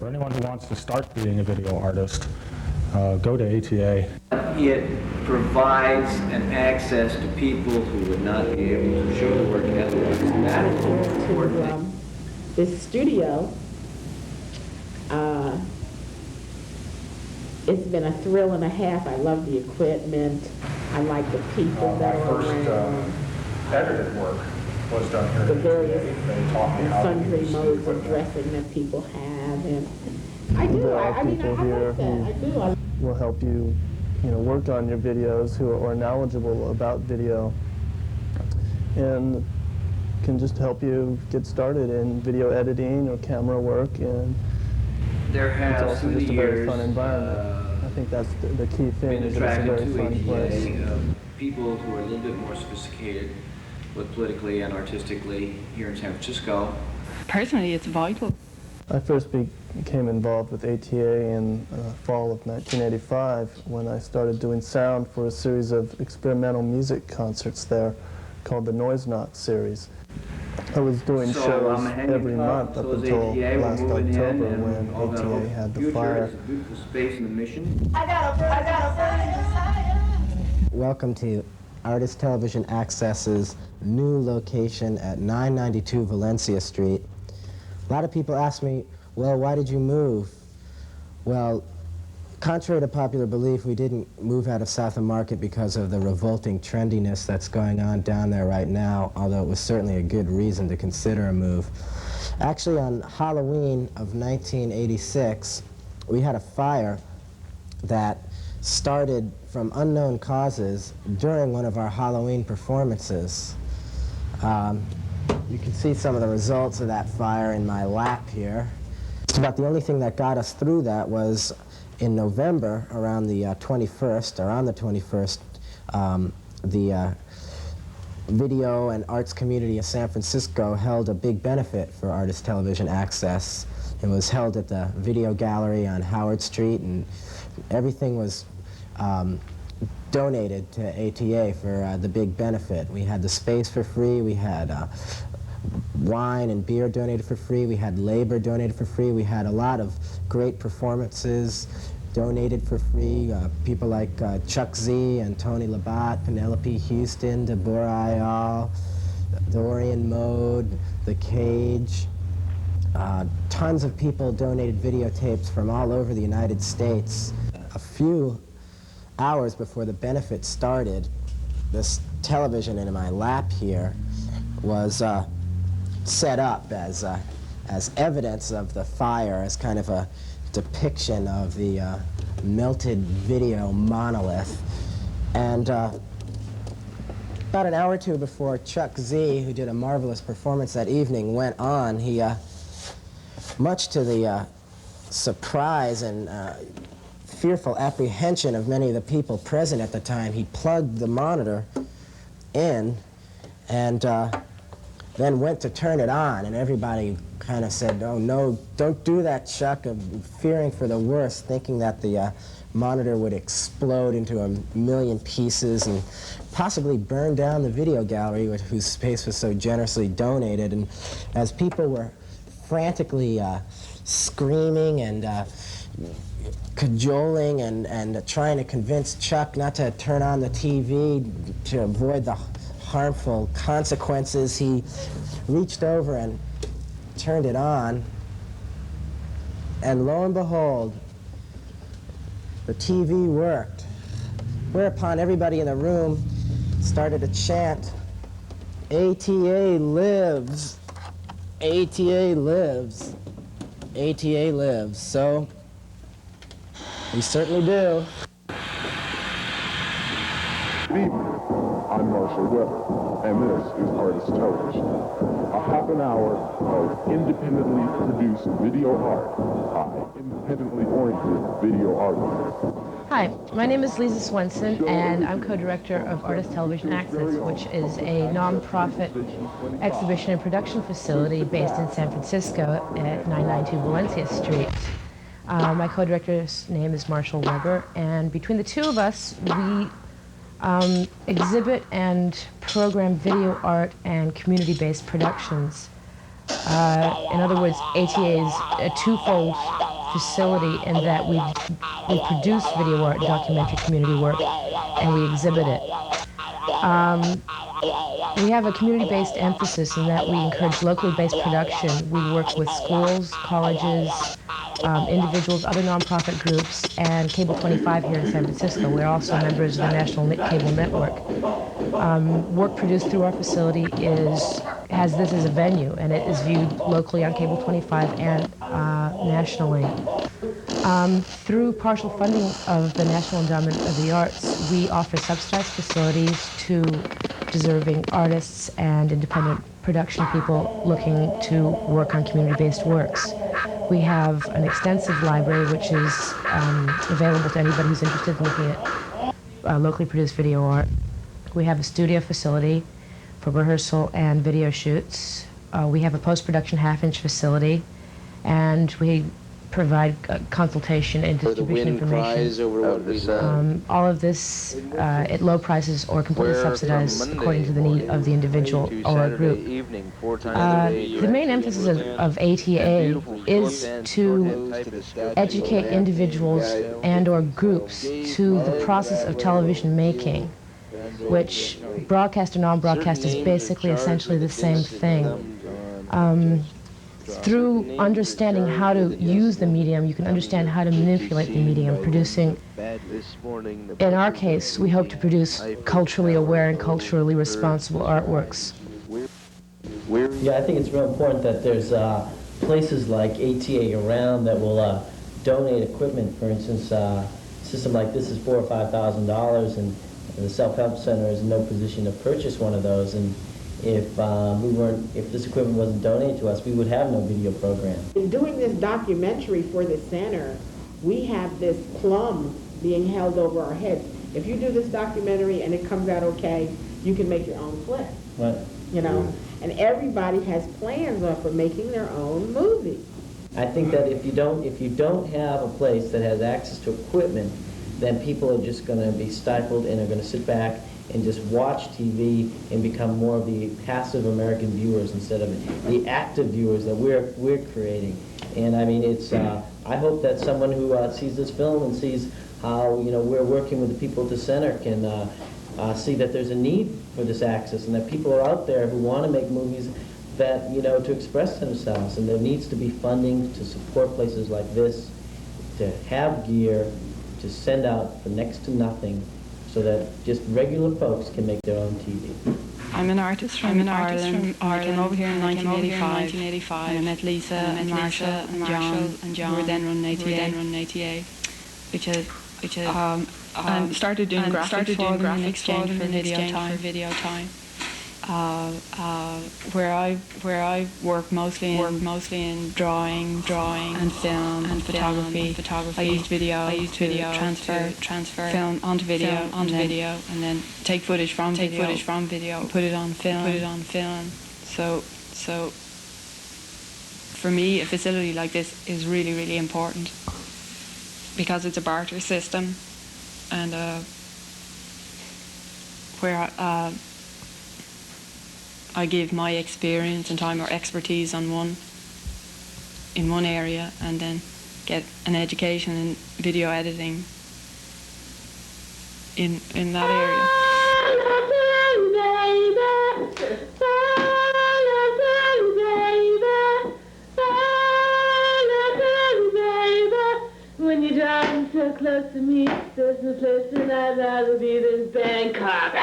For anyone who wants to start being a video artist, go to ATA. It provides an access to people who would not be able to show the work otherwise. That is the important thing. This studio, it's been a thrill and a half. I love the equipment. I like the people that are around. Edited work was done here. The various They taught me and how to sundry use the modes of equipment. dressing that people have, and I do. There I are mean, I people here like that. I do. who will help you, work on your videos, who are knowledgeable about video, and can just help you get started in video editing or camera work. And There it's has, also through just the a very years, fun environment. I think that's the key thing. been Is that it's a attracted very to fun place. ATA, people who are a little bit more sophisticated, both politically and artistically, here in San Francisco. Personally, it's vital. I first became involved with ATA in fall of 1985 when I started doing sound for a series of experimental music concerts there called the Noise Knot series. I was doing shows every month up until last October when ATA had the fire. It's a beautiful space in the mission. Welcome to Artist Television Access's new location at 992 Valencia Street. A lot of people ask me, well, why did you move? Well, contrary to popular belief, we didn't move out of South of Market because of the revolting trendiness that's going on down there right now, although it was certainly a good reason to consider a move. Actually, on Halloween of 1986, we had a fire that started from unknown causes during one of our Halloween performances. You can see some of the results of that fire in my lap here. Just about the only thing that got us through that was in November, around the 21st, the Video and Arts Community of San Francisco held a big benefit for Artist Television Access. It was held at the Video Gallery on Howard Street, and everything was donated to ATA for the big benefit. We had the space for free, we had wine and beer donated for free, we had labor donated for free, we had a lot of great performances donated for free. People like Chuck Z and Tony Labatt, Penelope Houston, Deborah Ayal, Dorian Mode, The Cage. Tons of people donated videotapes from all over the United States. A few hours before the benefit started, this television in my lap here was set up as evidence of the fire, as kind of a depiction of the melted video monolith. And about an hour or two before Chuck Z, who did a marvelous performance that evening, went on, he, much to the surprise and fearful apprehension of many of the people present at the time, he plugged the monitor in and then went to turn it on, and everybody kind of said, oh no, don't do that, Chuck, fearing for the worst, thinking that the monitor would explode into a million pieces and possibly burn down the video gallery, whose space was so generously donated. And as people were frantically screaming and cajoling and trying to convince Chuck not to turn on the TV to avoid the harmful consequences, he reached over and turned it on, and lo and behold, the TV worked. Whereupon everybody in the room started to chant, ATA lives, ATA lives, ATA lives. So, we certainly do. Good evening. I'm Marshall Weber, and this is Artist Television, a half an hour of independently produced video art by independently oriented video artists. Hi, my name is Lise Swenson, and I'm co-director of Artist Television Access, which is a non-profit exhibition and production facility based in San Francisco at 992 Valencia Street. My co-director's name is Marshall Weber, and between the two of us, we exhibit and program video art and community-based productions. In other words, ATA is a twofold facility in that we produce video art, documentary community work, and we exhibit it. We have a community-based emphasis in that we encourage locally based production. We work with schools, colleges, individuals, other nonprofit groups, and Cable 25 here in San Francisco. We're also members of the National Cable Network. Work produced through our facility has this as a venue, and it is viewed locally on Cable 25 and nationally. Through partial funding of the National Endowment of the Arts, we offer subsidized facilities to deserving artists and independent production people looking to work on community-based works. We have an extensive library which is available to anybody who's interested in looking at locally produced video art. We have a studio facility for rehearsal and video shoots. We have a post-production half-inch facility, and we provide consultation and distribution information. All of this at low prices or completely subsidized according to the need of the individual or group. The main emphasis of ATA is to educate individuals and or groups to the process of television making, which broadcast or non-broadcast is basically essentially the same thing. Through understanding how to use the medium, you can understand how to manipulate the medium, producing, in our case, we hope to produce culturally aware and culturally responsible artworks. Yeah, I think it's real important that there's places like ATA around that will donate equipment. For instance, a system like this is $4,000 or $5,000, and the Self-Help Center is in no position to purchase one of those. And if this equipment wasn't donated to us, we would have no video program. In doing this documentary for the center, we have this plum being held over our heads. If you do this documentary and it comes out okay, you can make your own flick. Right. You know, and everybody has plans for making their own movie. I think that if you don't have a place that has access to equipment, then people are just going to be stifled and are going to sit back and just watch TV and become more of the passive American viewers instead of the active viewers that we're creating. And I mean, it's I hope that someone who sees this film and sees how we're working with the people at the center can see that there's a need for this access, and that people are out there who want to make movies that to express themselves, and there needs to be funding to support places like this, to have gear, to send out for next to nothing, so that just regular folks can make their own TV. I'm an artist from Ireland. I came over here in 1985. I met Lisa and Marshall and John, who were then running ATA, which and started doing graphics for them in exchange for video time. Where I work mostly in drawing and film and photography. I used video to transfer film onto video, and then take footage from video, put it on film. So for me, a facility like this is really, really important because it's a barter system, and where I give my experience and time or expertise in one area, and then get an education in video editing in that area. When you're driving so close to me, there's no place that I'd rather be than Bangkok.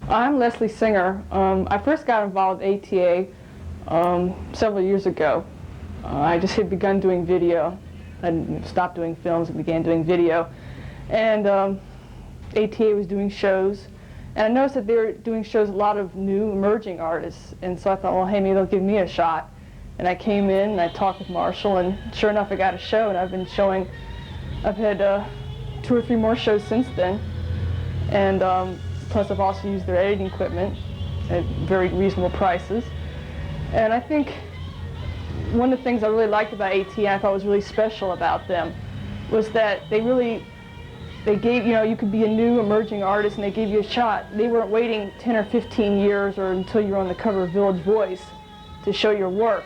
I'm Leslie Singer. I first got involved with ATA several years ago. I just had begun doing video. I stopped doing films and began doing video. And ATA was doing shows. And I noticed that they were doing shows with a lot of new emerging artists. And so I thought, well, hey, maybe they'll give me a shot. And I came in and I talked with Marshall, and sure enough, I got a show. And I've been showing, I've had 2 or 3 more shows since then. And plus, I've also used their editing equipment at very reasonable prices. And I think one of the things I really liked about AT, I thought was really special about them, was that they gave, you could be a new emerging artist and they gave you a shot. They weren't waiting 10 or 15 years or until you were on the cover of Village Voice to show your work.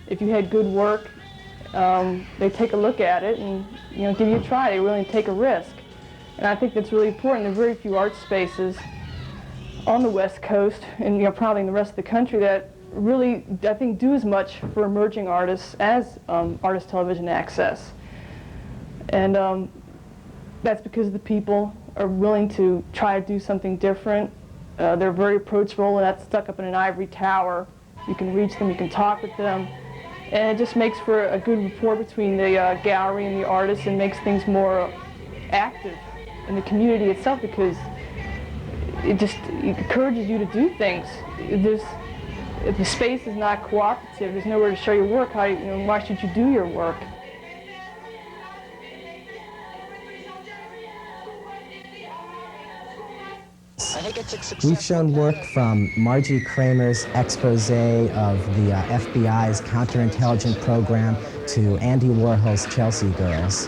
If you had good work they take a look at it and give you a try. They're willing to take a risk. And I think that's really important. There are very few art spaces on the West Coast and probably in the rest of the country that really, I think, do as much for emerging artists as Artist Television Access. And that's because the people are willing to try to do something different. They're very approachable, and not stuck up in an ivory tower. You can reach them, you can talk with them. And it just makes for a good rapport between the gallery and the artist, and makes things more active in the community itself, because it encourages you to do things. If the space is not cooperative, there's nowhere to show your work, why should you do your work? We've shown work from Margie Kramer's expose of the FBI's counterintelligence program to Andy Warhol's Chelsea Girls.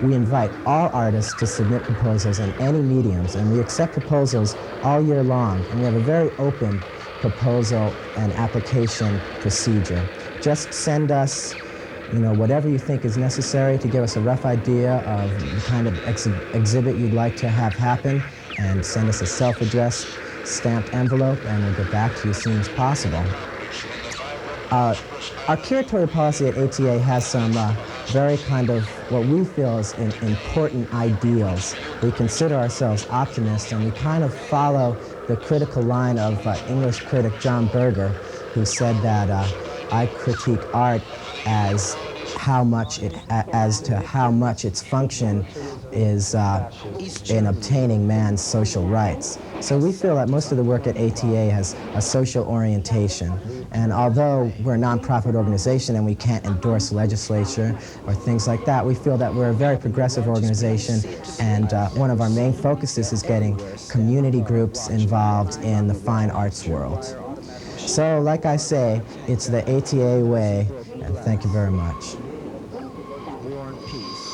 We invite all artists to submit proposals in any mediums, and we accept proposals all year long, and we have a very open proposal and application procedure. Just send us whatever you think is necessary to give us a rough idea of the kind of exhibit you'd like to have happen, and send us a self-addressed stamped envelope, and we'll get back to you as soon as possible. Our curatorial policy at ATA has some very kind of what we feel is important ideals. We consider ourselves optimists, and we kind of follow the critical line of English critic John Berger, who said that I critique art as to how much its function is in obtaining man's social rights. So we feel that most of the work at ATA has a social orientation. And although we're a nonprofit organization and we can't endorse legislature or things like that, we feel that we're a very progressive organization, and one of our main focuses is getting community groups involved in the fine arts world. So, like I say, it's the ATA way, and thank you very much.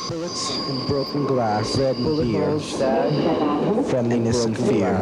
Bullets and broken glass, red and beer, friendliness and fear.